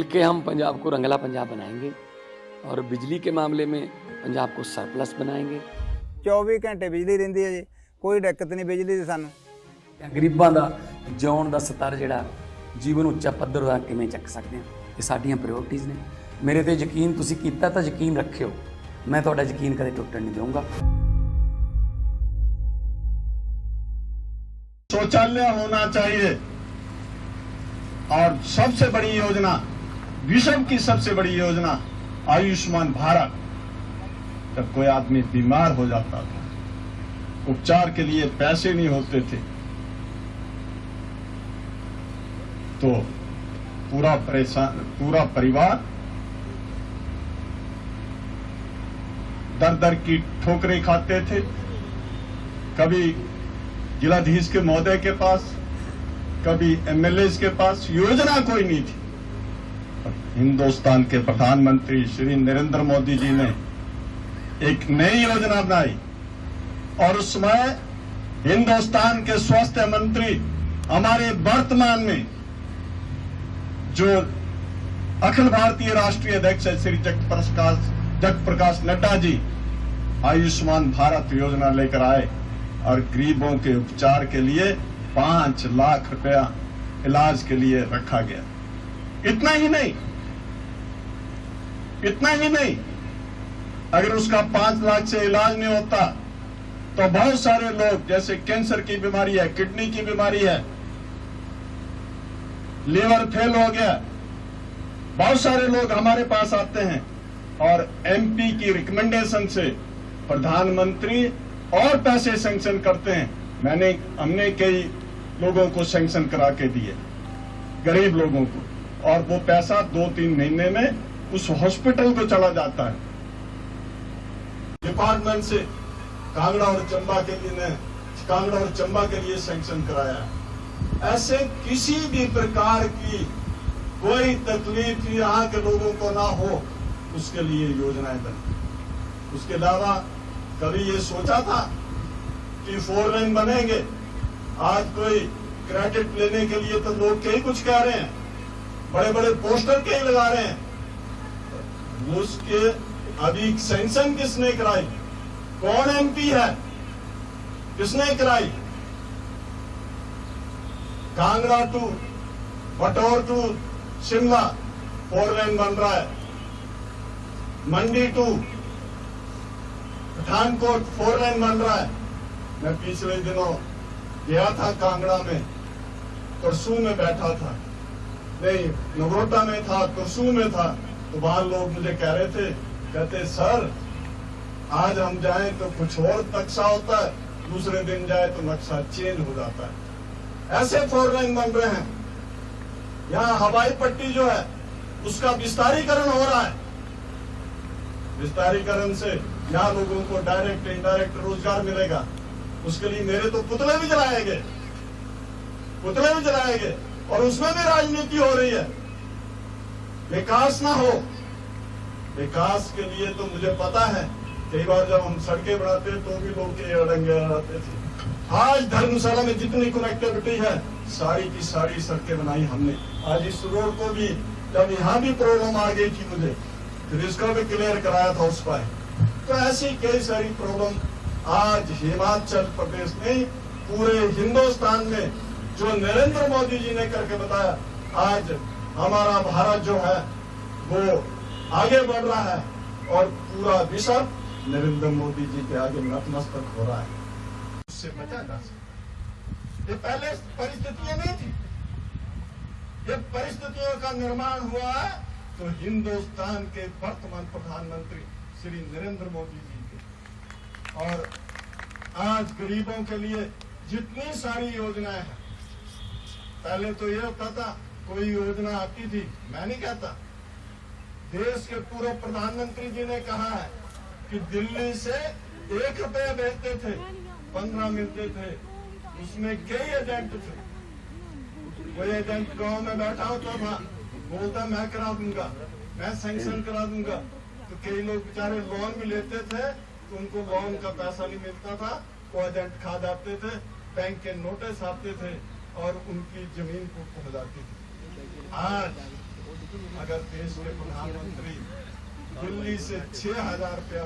मिलके हम पंजाब को रंगला पंजाब बनाएंगे और बिजली के मामले में पंजाब को सरप्लस बनाएंगे। 24 घंटे बिजली रहिंदी है जी, कोई दिक्कत नहीं बिजली दी सानू। गरीबां दा जिउण दा स्तर जिहड़ा जीवन ਉੱਚਾ ਪੱਧਰ ਦਾ ਕਿਵੇਂ ਚੱਕ ਸਕਦੇ ਹਾਂ, ਇਹ ਸਾਡੀਆਂ ਪ੍ਰਾਇੋਰਟੀਜ਼ ਨੇ। ਮੇਰੇ ਤੇ ਯਕੀਨ ਤੁਸੀਂ ਕੀਤਾ ਤਾਂ ਯਕੀਨ ਰੱਖਿਓ, मैं ਤੁਹਾਡਾ ਯਕੀਨ ਕਦੇ ਟੁੱਟਣ नहीं दूंगा। शौचालय होना चाहिए और सबसे बड़ी योजना, विश्व की सबसे बड़ी योजना आयुष्मान भारत। जब कोई आदमी बीमार हो जाता था, उपचार के लिए पैसे नहीं होते थे, तो पूरा परिवार दर दर की ठोकरें खाते थे। कभी जिलाधीश के महोदय के पास, कभी एमएलए के पास योजना कोई नहीं थी। हिंदुस्तान के प्रधानमंत्री श्री नरेंद्र मोदी जी ने एक नई योजना बनाई और उस समय हिंदुस्तान के स्वास्थ्य मंत्री हमारे वर्तमान में जो अखिल भारतीय राष्ट्रीय अध्यक्ष है श्री जगत प्रकाश नड्डा जी आयुष्मान भारत योजना लेकर आए और गरीबों के उपचार के लिए 5 लाख रुपया इलाज के लिए रखा गया। इतना ही नहीं, अगर उसका 5 लाख से इलाज नहीं होता तो बहुत सारे लोग, जैसे कैंसर की बीमारी है, किडनी की बीमारी है, लीवर फेल हो गया, बहुत सारे लोग हमारे पास आते हैं और एमपी की रिकमेंडेशन से प्रधानमंत्री और पैसे सैंक्शन करते हैं। हमने कई लोगों को सैंक्शन करा के दिए, गरीब लोगों को, और वो पैसा 2-3 महीने में उस हॉस्पिटल को चला जाता है। डिपार्टमेंट से कांगड़ा और चंबा के लिए सैंक्शन कराया। ऐसे किसी भी प्रकार की कोई तकलीफ यहाँ के लोगों को ना हो, उसके लिए योजनाएं बनी। उसके अलावा कभी ये सोचा था कि 4 लेन बनेंगे? आज कोई क्रेडिट लेने के लिए तो लोग कई कुछ कह रहे हैं, बड़े बड़े पोस्टर कई लगा रहे हैं। उसके अभी सैंक्शन किसने कराई? कौन एमपी है? किसने कराई? कांगड़ा टू बटौर टू शिमला 4 लेन बन रहा है। मंडी टू पठानकोट 4 लेन बन रहा है। मैं पिछले दिनों गया था कांगड़ा में, करसू में बैठा था, नहीं नगरोटा में था, करसू में था, तो वहां लोग मुझे कह रहे थे, कहते सर आज हम जाएं तो कुछ और नक्शा होता है, दूसरे दिन जाए तो नक्शा चेंज हो जाता है। ऐसे 4 लेन बन रहे हैं। यहाँ हवाई पट्टी जो है उसका विस्तारीकरण हो रहा है। विस्तारीकरण से यहाँ लोगों को डायरेक्ट इनडायरेक्ट रोजगार मिलेगा। उसके लिए मेरे तो पुतले भी जलाएंगे और उसमें भी राजनीति हो रही है। विकास ना हो, विकास के लिए तो मुझे पता है, कई बार जब हम सड़कें बनाते तो भी लोग के अड़ंगे आते थे। आज धर्मशाला में जितनी कनेक्टिविटी है, सारी की सारी सड़कें बनाई हमने। आज इस रोड को भी, जब यहाँ भी प्रॉब्लम आ गई थी मुझे, फिर इसको भी क्लियर कराया था उस पर। तो ऐसी कई सारी प्रॉब्लम आज हिमाचल प्रदेश में, पूरे हिंदुस्तान में जो नरेंद्र मोदी जी ने करके बताया, आज हमारा भारत जो है वो आगे बढ़ रहा है और पूरा विश्व नरेंद्र मोदी जी के आगे नतमस्तक हो रहा है। उससे बचा जा सकता। ये पहले परिस्थितियां नहीं थी, ये परिस्थितियों का निर्माण हुआ है तो हिंदुस्तान के वर्तमान प्रधानमंत्री श्री नरेंद्र मोदी जी के। और आज गरीबों के लिए जितनी सारी योजनाएं हैं, पहले तो ये होता था कोई योजना आती थी, मैं नहीं कहता, देश के पूर्व प्रधानमंत्री जी ने कहा है कि दिल्ली से 1 रुपया भेजते थे, 15 मिलते थे, उसमें कई एजेंट थे। कोई एजेंट गांव में बैठा होता था, बोलता मैं करा दूंगा, मैं सैंक्शन करा दूंगा, तो कई लोग बेचारे लोन भी लेते थे तो उनको लोन का पैसा नहीं मिलता था, वो एजेंट खा जाते थे, बैंक के नोटिस आते थे और उनकी जमीन को खो जाती थी। आज अगर देश के प्रधानमंत्री दिल्ली से 6,000 रुपया